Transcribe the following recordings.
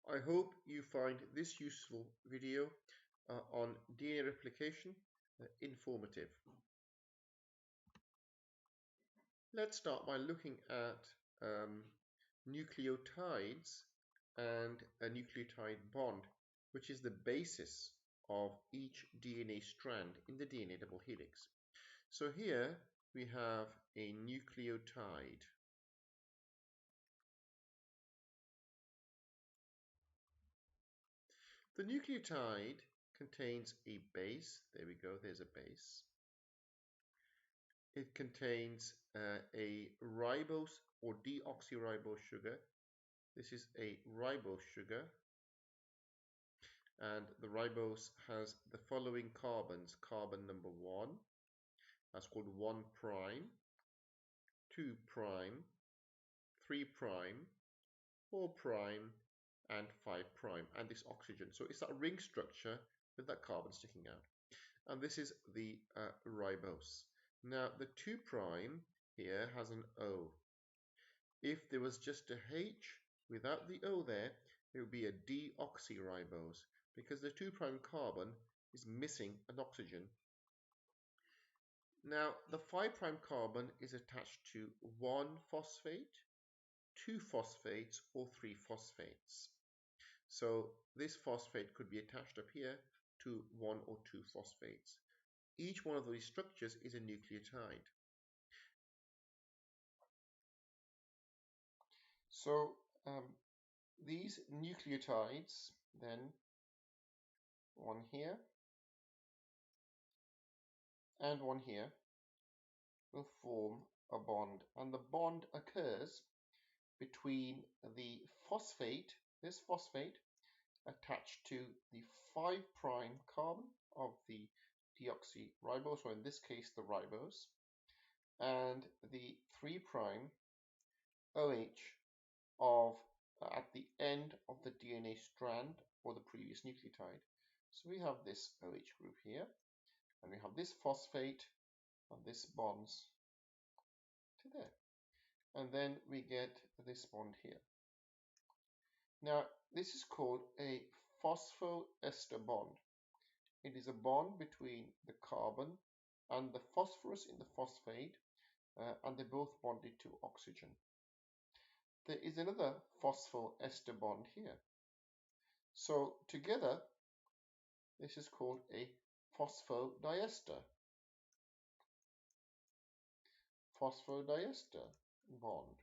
I hope you find this useful video on DNA replication informative. Let's start by looking at nucleotides and a nucleotide bond, which is the basis of each DNA strand in the DNA double helix. So here we have a nucleotide. The nucleotide contains a base. There we go, there's a base. It contains a ribose or deoxyribose sugar. This is a ribose sugar, and the ribose has the following carbons. Carbon number 1, that's called 1 prime, 2 prime, 3 prime, 4 prime, and 5 prime, and this oxygen. So it's that ring structure with that carbon sticking out. And this is the ribose. Now the 2 prime here has an O. If there was just a H without the O there, it would be a deoxyribose because the 2 prime carbon is missing an oxygen. Now the 5 prime carbon is attached to 1 phosphate, 2 phosphates, or 3 phosphates. So this phosphate could be attached up here to 1 or 2 phosphates. Each one of these structures is a nucleotide. So these nucleotides, then one here and one here, will form a bond, and the bond occurs between the phosphate, this phosphate, attached to the 5 prime carbon of the deoxyribose, or in this case the ribose, and the 3 prime OH of at the end of the DNA strand or the previous nucleotide. So we have this OH group here, and we have this phosphate, and this bonds to there. And then we get this bond here. Now, this is called a phosphoester bond. It is a bond between the carbon and the phosphorus in the phosphate, and they're both bonded to oxygen. There is another phosphoester bond here. So together, this is called a phosphodiester. Phosphodiester bond,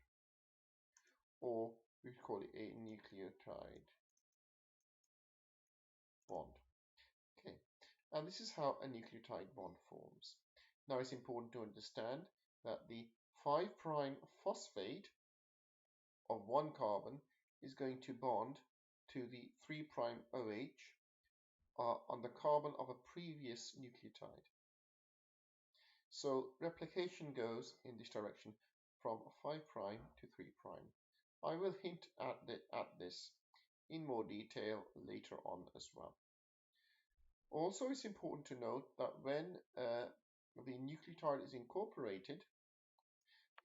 or we call it a nucleotide bond. Okay, and this is how a nucleotide bond forms. Now it's important to understand that the 5 prime phosphate of 1 carbon is going to bond to the 3 prime OH on the carbon of a previous nucleotide. So replication goes in this direction from 5 prime to 3 prime. I will hint at this in more detail later on as well. Also, it's important to note that when the nucleotide is incorporated,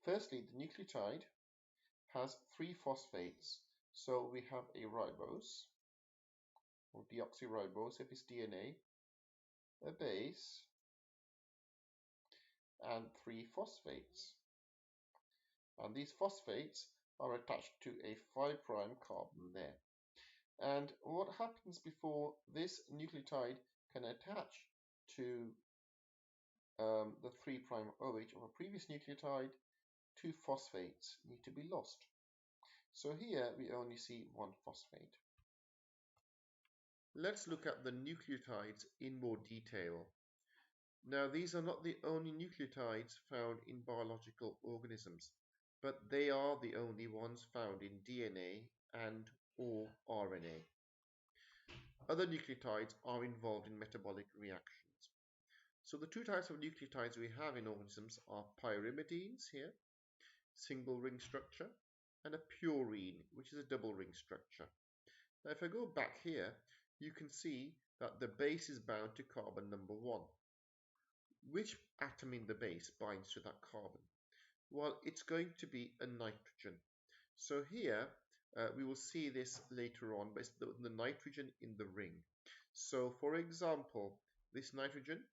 firstly, the nucleotide has 3 phosphates. So we have a ribose, or deoxyribose if it's DNA, a base, and 3 phosphates. And these phosphates are attached to a 5 prime carbon there. And what happens before this nucleotide can attach to the 3 prime OH of a previous nucleotide? 2 phosphates need to be lost. So here we only see 1 phosphate. Let's look at the nucleotides in more detail. Now, these are not the only nucleotides found in biological organisms, but they are the only ones found in DNA and or RNA. Other nucleotides are involved in metabolic reactions. So the 2 types of nucleotides we have in organisms are pyrimidines here, single ring structure, and a purine, which is a double ring structure. Now if I go back here, you can see that the base is bound to carbon number 1. Which atom in the base binds to that carbon? Well, it's going to be a nitrogen. So here We will see this later on, but it's the nitrogen in the ring. So, for example, this nitrogen,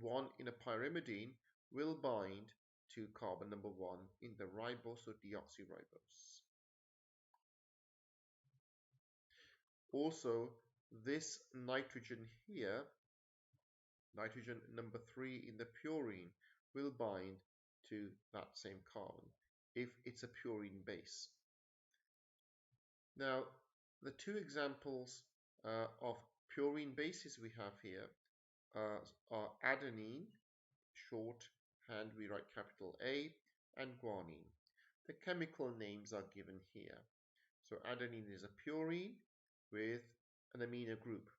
one in a pyrimidine, will bind to carbon number 1 in the ribose or deoxyribose. Also, this nitrogen here, nitrogen number 3 in the purine, will bind to that same carbon if it's a purine base. Now, the two examples of purine bases we have here are adenine, shorthand we write capital A, and guanine. The chemical names are given here. So adenine is a purine with an amino group,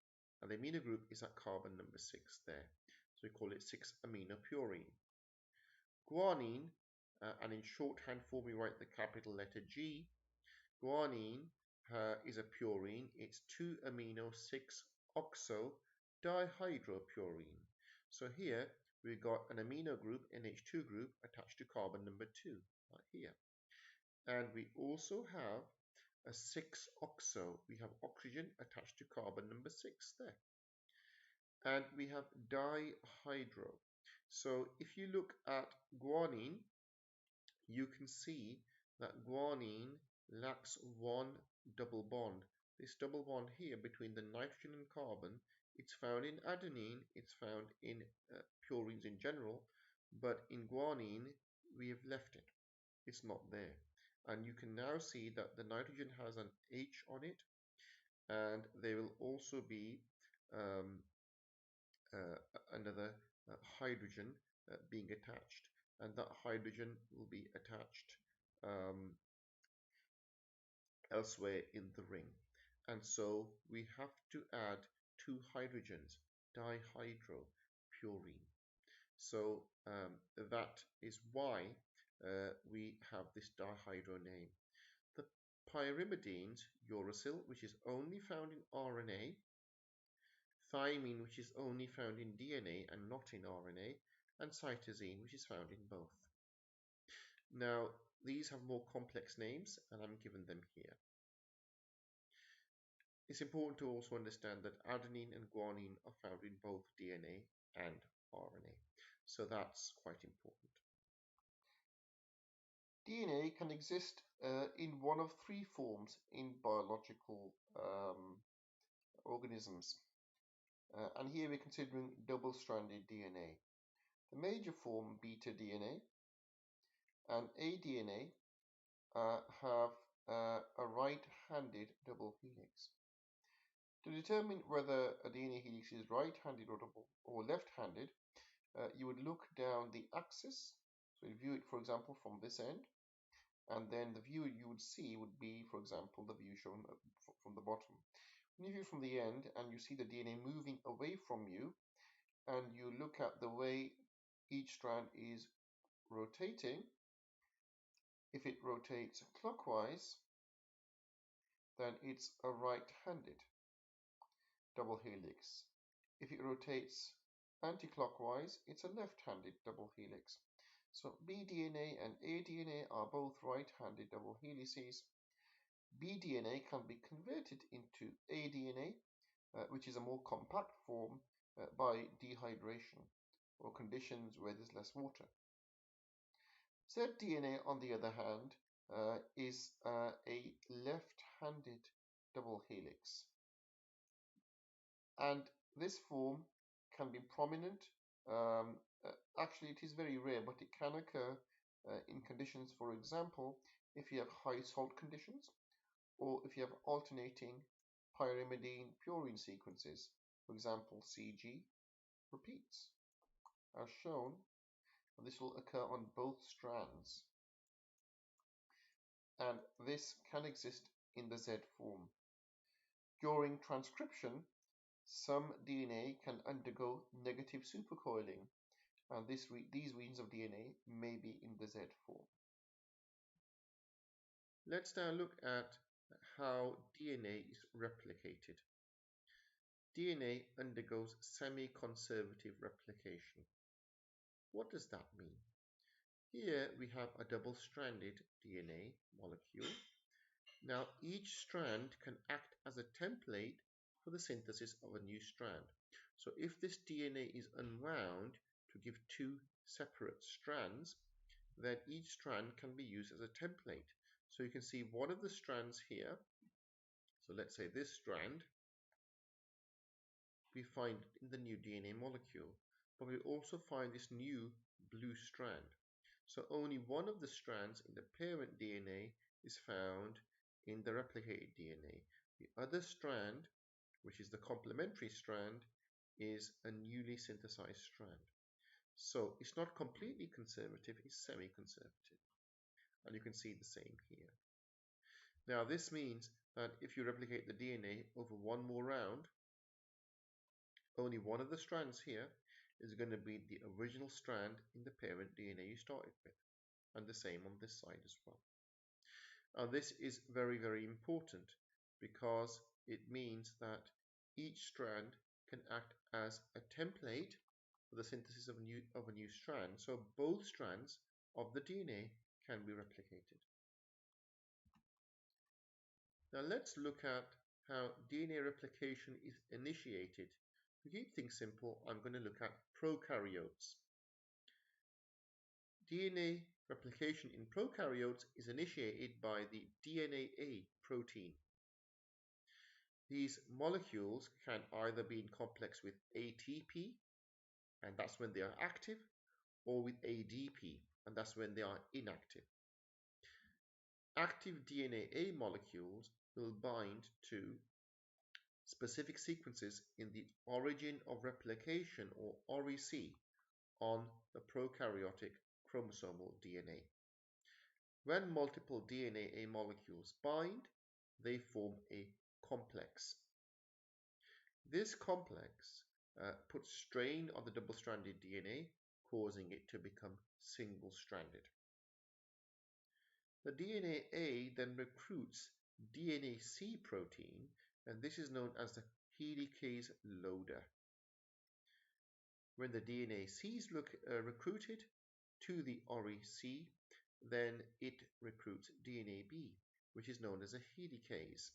and the amino group is at carbon number 6 there. So we call it 6-aminopurine. Guanine, and in shorthand form we write the capital letter G. Guanine is a purine. It's 2-amino-6-oxo dihydropurine. So here we've got an amino group, NH2 group, attached to carbon number 2, right here. And we also have a 6-oxo. We have oxygen attached to carbon number 6 there. And we have dihydro. So if you look at guanine, you can see that guanine lacks one double bond. This double bond here between the nitrogen and carbon, it's found in adenine, it's found in purines in general, but in guanine we have left it. It's not there. And you can now see that the nitrogen has an H on it, and there will also be another hydrogen being attached, and that hydrogen will be attached elsewhere in the ring. And so we have to add two hydrogens, dihydropurine. So that is why we have this dihydro name. The pyrimidines, uracil, which is only found in RNA, thymine, which is only found in DNA and not in RNA, and cytosine, which is found in both. Now, these have more complex names, and I'm given them here. It's important to also understand that adenine and guanine are found in both DNA and RNA, so that's quite important. DNA can exist in one of three forms in biological organisms. And here we're considering double-stranded DNA. The major form, beta DNA, and aDNA have a right-handed double helix. To determine whether a DNA helix is right-handed or left-handed, you would look down the axis. So you view it, for example, from this end, and then the view you would see would be, for example, the view shown from the bottom. When you view from the end and you see the DNA moving away from you, and you look at the way each strand is rotating, if it rotates clockwise, then it's a right-handed double helix. If it rotates anti-clockwise, it's a left-handed double helix. So bDNA and aDNA are both right-handed double helices. bDNA can be converted into aDNA, which is a more compact form by dehydration or conditions where there's less water. zDNA, on the other hand, is a left-handed double helix. And this form can be prominent. Actually, it is very rare, but it can occur in conditions, for example, if you have high salt conditions, or if you have alternating pyrimidine purine sequences, for example, CG repeats, as shown, and this will occur on both strands. And this can exist in the Z form. During transcription, some DNA can undergo negative supercoiling, and these regions of DNA may be in the Z form. Let's now look at how DNA is replicated. DNA undergoes semi-conservative replication. What does that mean? Here we have a double-stranded DNA molecule, Now, each strand can act as a template for the synthesis of a new strand. So if this DNA is unwound to give two separate strands, then each strand can be used as a template. So you can see one of the strands here. So let's say this strand, we find in the new DNA molecule, but we also find this new blue strand. So only one of the strands in the parent DNA is found in the replicated DNA. The other strand, which is the complementary strand, is a newly synthesized strand. So it's not completely conservative, it's semi-conservative. And you can see the same here. Now this means that if you replicate the DNA over one more round, only one of the strands here is going to be the original strand in the parent DNA you started with. And the same on this side as well. Now this is very, very important because it means that each strand can act as a template for the synthesis of a new strand. So both strands of the DNA can be replicated. Now let's look at how DNA replication is initiated. To keep things simple, I'm going to look at prokaryotes. DNA replication in prokaryotes is initiated by the DNA protein. These molecules can either be in complex with ATP, and that's when they are active, or with ADP, and that's when they are inactive. Active DNA molecules will bind to specific sequences in the origin of replication, or ORIC, on the prokaryotic chromosomal DNA. When multiple DNA molecules bind, they form a complex. This complex puts strain on the double-stranded DNA, causing it to become single-stranded. The DNA then recruits DNA-C protein, and this is known as the helicase loader. When the DNA-C is recruited to the ORIC, then it recruits DNA-B, which is known as a helicase.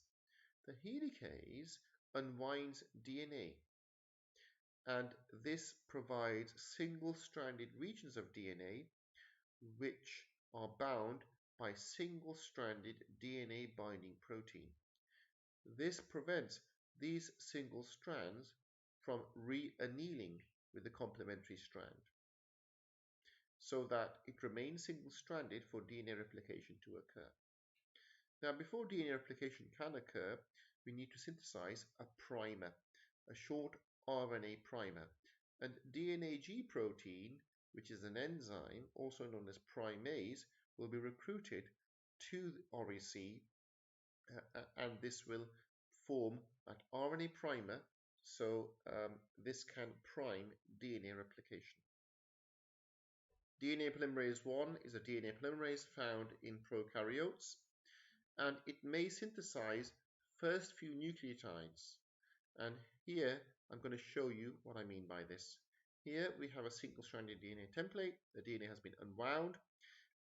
The helicase unwinds DNA, and this provides single-stranded regions of DNA which are bound by single-stranded DNA binding protein. This prevents these single strands from re-annealing with the complementary strand, so that it remains single-stranded for DNA replication to occur. Now, before DNA replication can occur, we need to synthesize a primer, a short RNA primer. And DNA-G protein, which is an enzyme, also known as primase, will be recruited to the ORIC, and this will form an RNA primer, so this can prime DNA replication. DNA polymerase 1 is a DNA polymerase found in prokaryotes, and it may synthesize first few nucleotides. And here I'm going to show you what I mean by this. Here we have a single-stranded DNA template. The DNA has been unwound.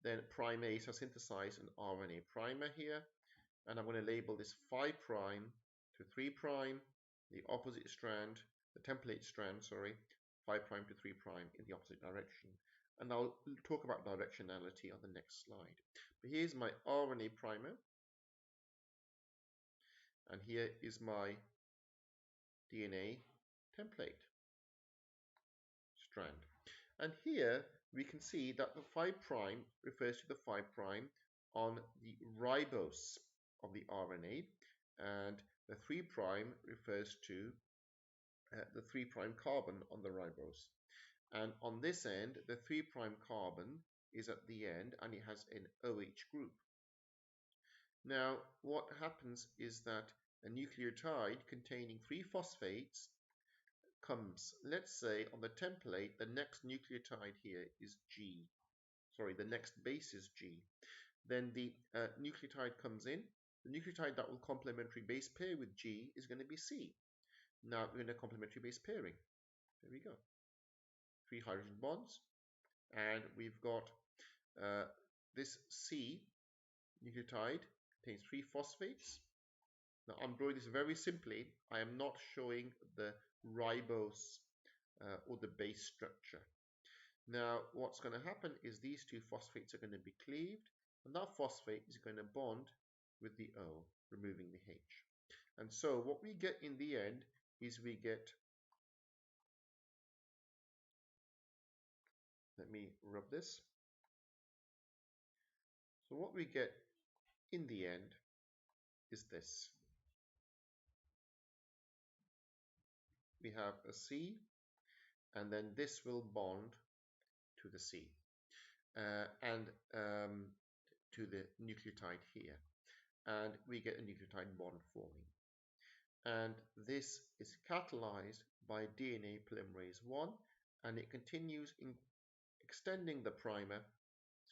Then primase has synthesized an RNA primer here. And I'm going to label this 5' to 3', the opposite strand, the template strand, 5' to 3' in the opposite direction. And I'll talk about directionality on the next slide. But here's my RNA primer. And here is my DNA template strand. And here we can see that the 5' refers to the 5' on the ribose of the RNA, and the 3' refers to the 3' carbon on the ribose. And on this end, the 3' carbon is at the end and it has an OH group. Now, what happens is that a nucleotide containing 3 phosphates comes, let's say on the template, the next nucleotide here is G. The next base is G. Then the nucleotide comes in. The nucleotide that will complementary base pair with G is going to be C. Now we're in a complementary base pairing. There we go. 3 hydrogen bonds. And we've got this C nucleotide contains 3 phosphates. Now I'm drawing this very simply. I am not showing the ribose or the base structure. Now what's going to happen is these 2 phosphates are going to be cleaved, and that phosphate is going to bond with the O, removing the H. And so what we get in the end is we get, let me rub this. So what we get in the end is this. We have a C, and then this will bond to the C and to the nucleotide here, and we get a nucleotide bond forming. And this is catalyzed by DNA polymerase 1, and it continues in extending the primer,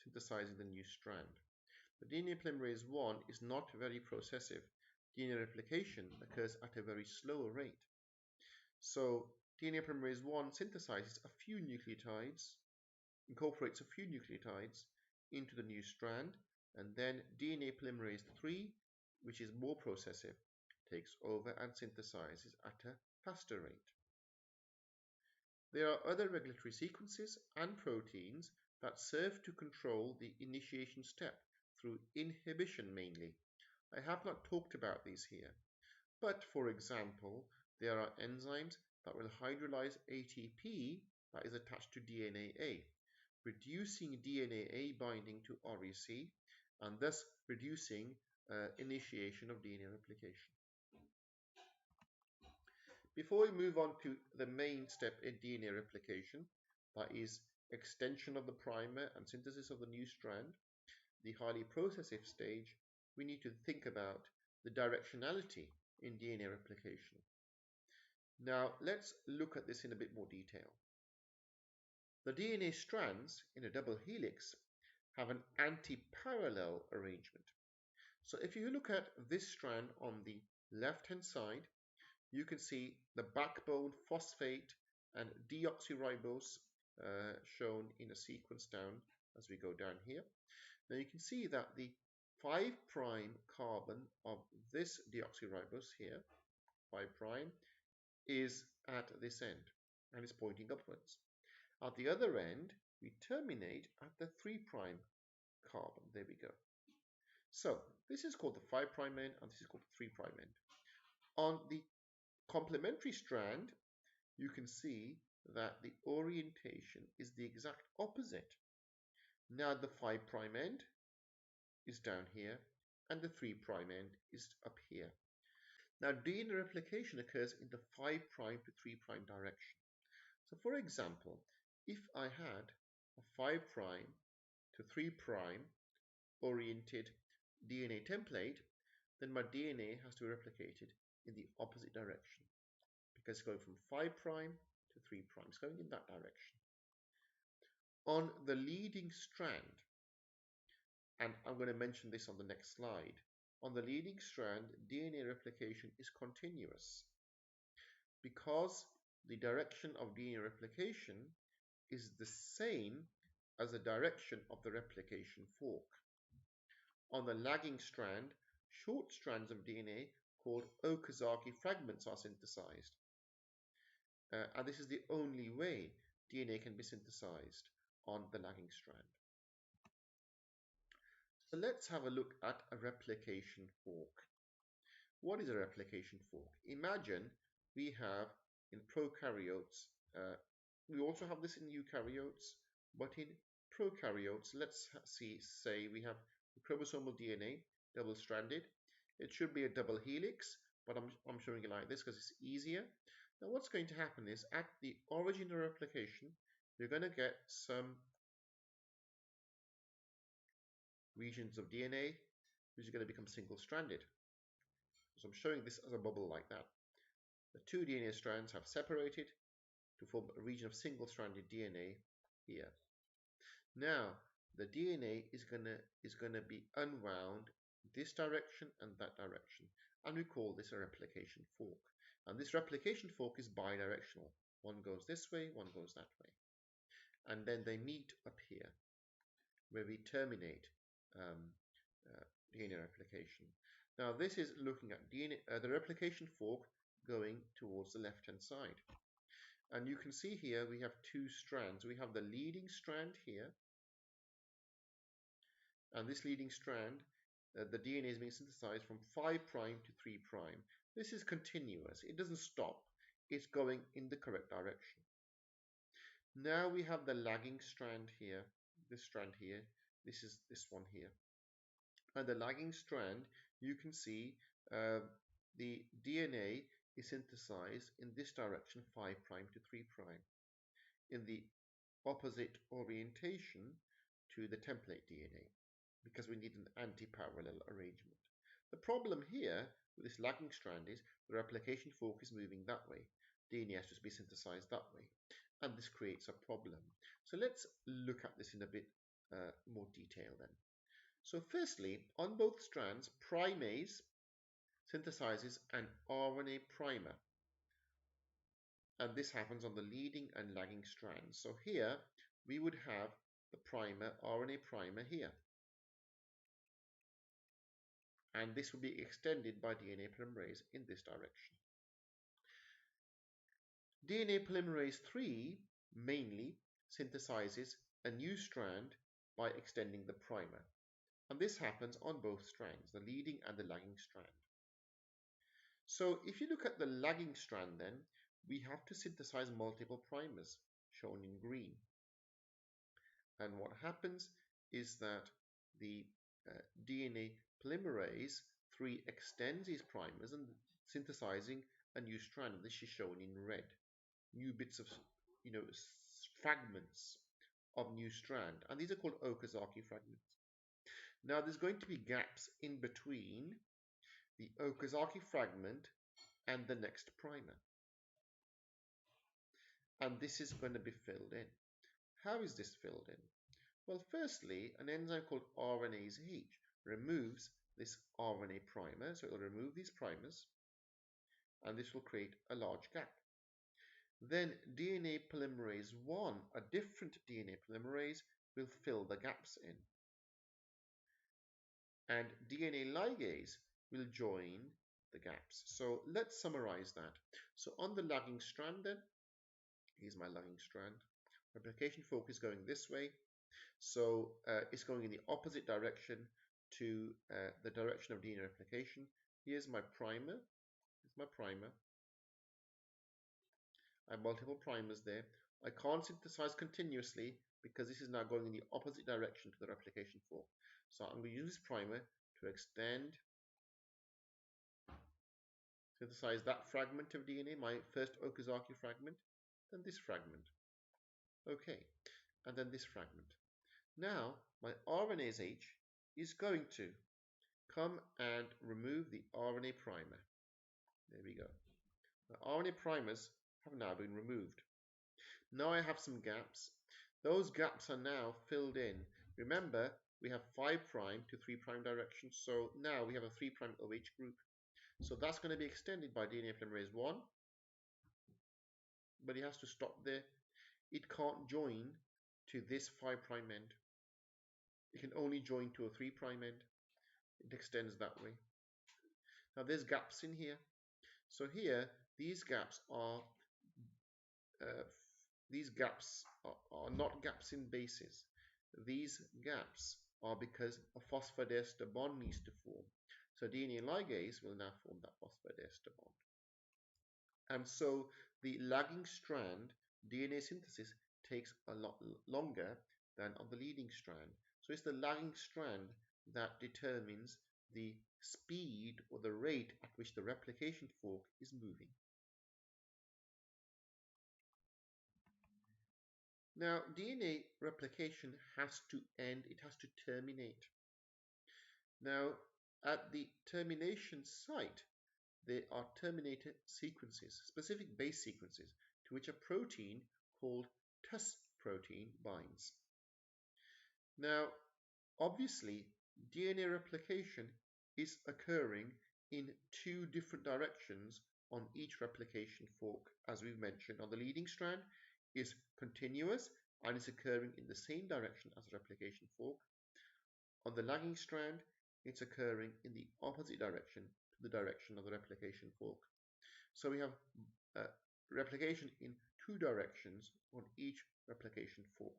synthesizing the new strand. The DNA polymerase 1 is not very processive. DNA replication occurs at a very slow rate. So DNA polymerase 1 synthesizes a few nucleotides, incorporates a few nucleotides into the new strand, and then DNA polymerase 3, which is more processive, takes over and synthesizes at a faster rate. There are other regulatory sequences and proteins that serve to control the initiation step through inhibition mainly. I have not talked about these here, but for example, there are enzymes that will hydrolyze ATP that is attached to DNA A, reducing DNA A binding to REC and thus reducing initiation of DNA replication. Before we move on to the main step in DNA replication, that is extension of the primer and synthesis of the new strand, the highly processive stage, we need to think about the directionality in DNA replication. Now let's look at this in a bit more detail. The DNA strands in a double helix have an anti-parallel arrangement. So if you look at this strand on the left hand side, you can see the backbone, phosphate and deoxyribose shown in a sequence down as we go down here. Now you can see that the 5' carbon of this deoxyribose here, 5', is at this end and is pointing upwards. At the other end, we terminate at the 3' carbon. There we go. So this is called the 5' end and this is called the 3' end. On the complementary strand, you can see that the orientation is the exact opposite. Now the 5' end is down here and the 3' end is up here. Now DNA replication occurs in the 5' to 3' direction. So for example, if I had a 5' to 3' oriented DNA template, then my DNA has to be replicated in the opposite direction because it's going from 5' to 3'. It's going in that direction. On the leading strand, and I'm going to mention this on the next slide, on the leading strand, DNA replication is continuous because the direction of DNA replication is the same as the direction of the replication fork. On the lagging strand, short strands of DNA called Okazaki fragments are synthesized. And this is the only way DNA can be synthesized on the lagging strand. So let's have a look at a replication fork. What is a replication fork? Imagine we have in prokaryotes, we also have this in eukaryotes, but in prokaryotes, let's say we have chromosomal DNA, double-stranded. It should be a double helix, but I'm showing it like this because it's easier. Now what's going to happen is at the origin of replication, you're going to get some regions of DNA which are going to become single-stranded. So I'm showing this as a bubble like that. The 2 DNA strands have separated to form a region of single-stranded DNA here. Now the DNA is gonna be unwound this direction and that direction, and we call this a replication fork. And this replication fork is bidirectional. One goes this way, one goes that way, and then they meet up here, where we terminate DNA replication. Now this is looking at the replication fork going towards the left-hand side. And you can see here we have two strands. We have the leading strand here, and this leading strand, the DNA is being synthesized from 5' to 3'. This is continuous. It doesn't stop. It's going in the correct direction. Now we have the lagging strand here, this strand here. This is this one here. And the lagging strand, you can see the DNA is synthesized in this direction, 5' to 3', in the opposite orientation to the template DNA, because we need an anti-parallel arrangement. The problem here with this lagging strand is the replication fork is moving that way. DNA has to be synthesized that way, and this creates a problem. So let's look at this in a bit more detail then. So firstly, on both strands, primase synthesizes an RNA primer, and this happens on the leading and lagging strands. So here we would have the primer, RNA primer here, and this will be extended by DNA polymerase in this direction. DNA polymerase 3 mainly synthesizes a new strand by extending the primer, and this happens on both strands, the leading and the lagging strand. So if you look at the lagging strand then, we have to synthesize multiple primers, shown in green. And what happens is that the DNA polymerase 3 extends these primers and synthesizing a new strand. This is shown in red. New bits of, fragments of new strand. And these are called Okazaki fragments. Now there's going to be gaps in between the Okazaki fragment and the next primer. And this is going to be filled in. How is this filled in? Well, firstly, an enzyme called RNase H removes this RNA primer, so it will remove these primers, and this will create a large gap. Then DNA polymerase 1, a different DNA polymerase, will fill the gaps in. And DNA ligase will join the gaps. So let's summarize that. So on the lagging strand then, here's my lagging strand. Replication fork is going this way. So it's going in the opposite direction to the direction of DNA replication. Here's my primer. Here's my primer. I have multiple primers there. I can't synthesize continuously because this is now going in the opposite direction to the replication fork. So I'm going to use this primer to extend, synthesize that fragment of DNA, my first Okazaki fragment, then this fragment. Okay, and then this fragment. Now my RNase H is going to come and remove the RNA primer. There we go. The RNA primers have now been removed. Now I have some gaps. Those gaps are now filled in. Remember, we have 5' to 3' direction, so now we have a 3' OH group. So that's going to be extended by DNA polymerase 1, but it has to stop there. It can't join to this 5' end. It can only join to a 3' end. It extends that way. Now there's gaps in here. So here, these gaps are not gaps in bases. These gaps are because a phosphodiester bond needs to form. So DNA ligase will now form that phosphodiester bond. And so the lagging strand DNA synthesis takes a lot longer than on the leading strand. So it's the lagging strand that determines the speed or the rate at which the replication fork is moving. Now, DNA replication has to end, it has to terminate. Now, at the termination site, there are terminator sequences, specific base sequences, to which a protein called TUS protein binds. Now, obviously, DNA replication is occurring in two different directions on each replication fork. As we've mentioned, on the leading strand is continuous and is occurring in the same direction as the replication fork. On the lagging strand, it's occurring in the opposite direction to the direction of the replication fork. So we have replication in two directions on each replication fork.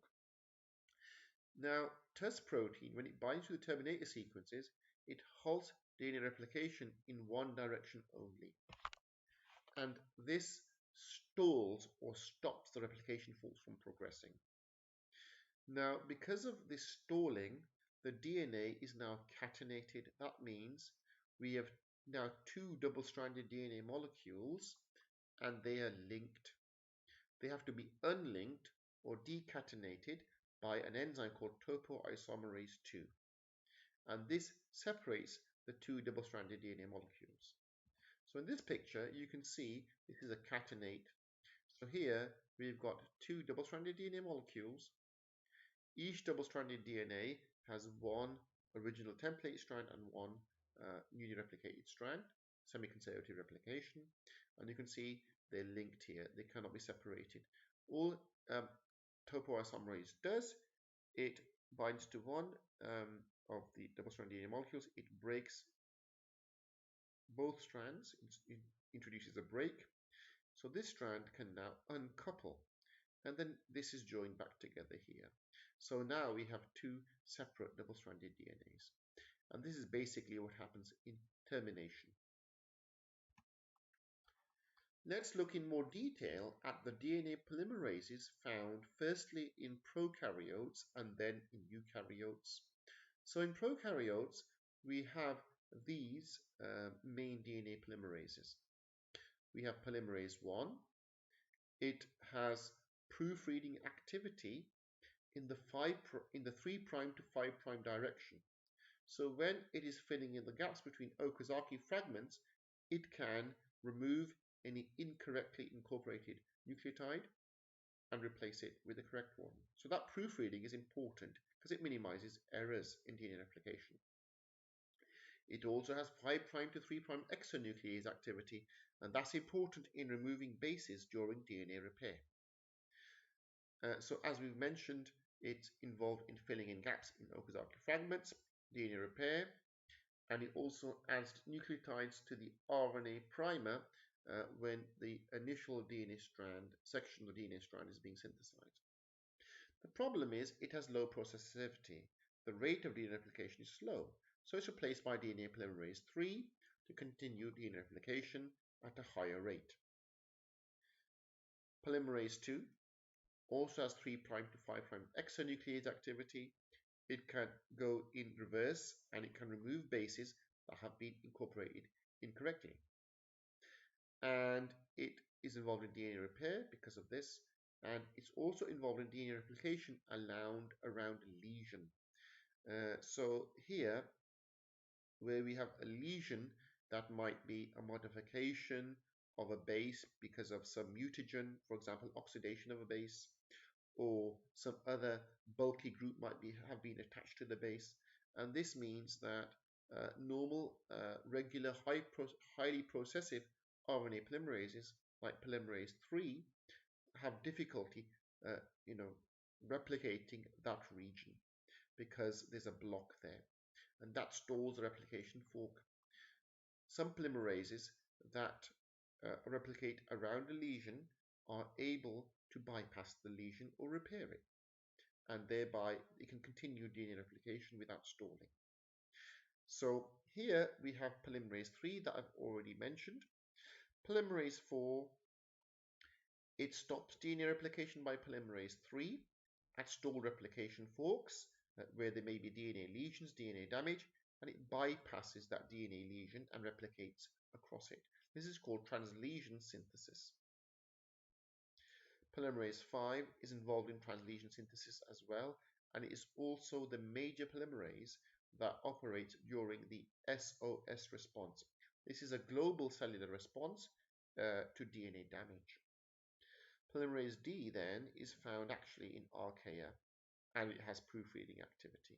Now, TUS protein, when it binds to the terminator sequences, it halts DNA replication in one direction only. And this stalls or stops the replication forks from progressing. Now, because of this stalling, the DNA is now catenated. That means we have now two double-stranded DNA molecules and they are linked. They have to be unlinked or decatenated by an enzyme called topoisomerase 2. And this separates the two double-stranded DNA molecules. So in this picture, you can see this is a catenate. So here we've got two double-stranded DNA molecules. Each double-stranded DNA has one original template strand and one newly replicated strand, semi-conservative replication. And you can see they're linked here. They cannot be separated. All topoisomerase does, it binds to one of the double-stranded DNA molecules. It breaks both strands. It introduces a break. So this strand can now uncouple. And then this is joined back together here. So now we have two separate double-stranded DNAs. And this is basically what happens in termination. Let's look in more detail at the DNA polymerases found firstly in prokaryotes and then in eukaryotes. So in prokaryotes, we have these main DNA polymerases. We have polymerase 1. It has proofreading activity in the 3' to 5' direction. So when it is filling in the gaps between Okazaki fragments, it can remove any incorrectly incorporated nucleotide and replace it with the correct one. So that proofreading is important because it minimizes errors in DNA replication. It also has 5' to 3' exonuclease activity, and that's important in removing bases during DNA repair. So as we've mentioned, it's involved in filling in gaps in Okazaki fragments, DNA repair, and it also adds nucleotides to the RNA primer when the initial DNA strand, section of the DNA strand is being synthesized. The problem is it has low processivity. The rate of DNA replication is slow, so it's replaced by DNA polymerase 3 to continue DNA replication at a higher rate. Polymerase 2 also has 3' to 5' exonuclease activity. It can go in reverse and it can remove bases that have been incorporated incorrectly. And it is involved in DNA repair because of this, and it's also involved in DNA replication around a lesion. So here, where we have a lesion that might be a modification of a base because of some mutagen, for example, oxidation of a base, or some other bulky group might have been attached to the base, and this means that normal, regular, highly processive RNA polymerases like polymerase 3 have difficulty, replicating that region because there's a block there, and that stalls the replication fork. Some polymerases that replicate around a lesion are able to bypass the lesion or repair it, and thereby it can continue DNA replication without stalling. So here we have polymerase 3 that I've already mentioned. Polymerase 4, it stops DNA replication by polymerase 3 at stalled replication forks where there may be DNA lesions, DNA damage, and it bypasses that DNA lesion and replicates across it. This is called translesion synthesis. Polymerase 5 is involved in translesion synthesis as well, and it is also the major polymerase that operates during the SOS response. This is a global cellular response to DNA damage. Polymerase D then is found actually in archaea, and it has proofreading activity.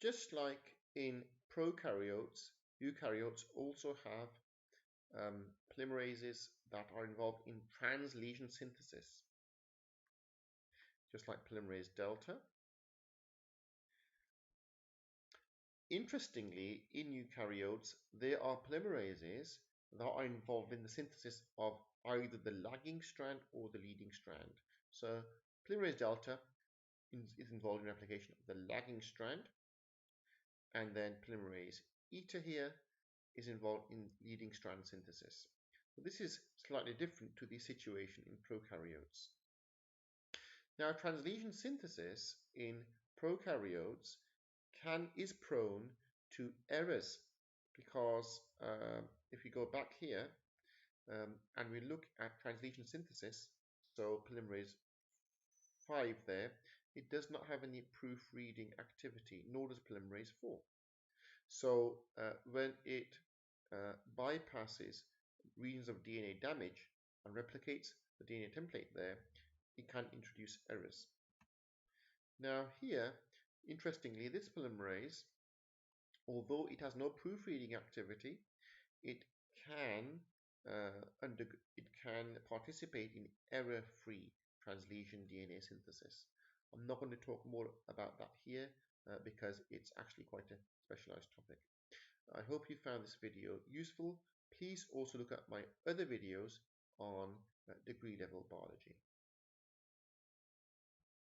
Just like in prokaryotes, eukaryotes also have polymerases that are involved in translesion synthesis, just like polymerase delta. Interestingly, in eukaryotes, there are polymerases that are involved in the synthesis of either the lagging strand or the leading strand. So polymerase delta is involved in replication of the lagging strand, and then polymerase eta here is involved in leading strand synthesis. So this is slightly different to the situation in prokaryotes. Now, translesion synthesis in prokaryotes is prone to errors because if we go back here and we look at translesion synthesis, so polymerase 5 there, it does not have any proofreading activity, nor does polymerase 4. So when it bypasses regions of DNA damage and replicates the DNA template there, it can introduce errors. Now here, interestingly, this polymerase, although it has no proofreading activity, it can participate in error-free translesion DNA synthesis. I'm not going to talk more about that here because it's actually quite a specialized topic. I hope you found this video useful. Please also look at my other videos on degree level biology.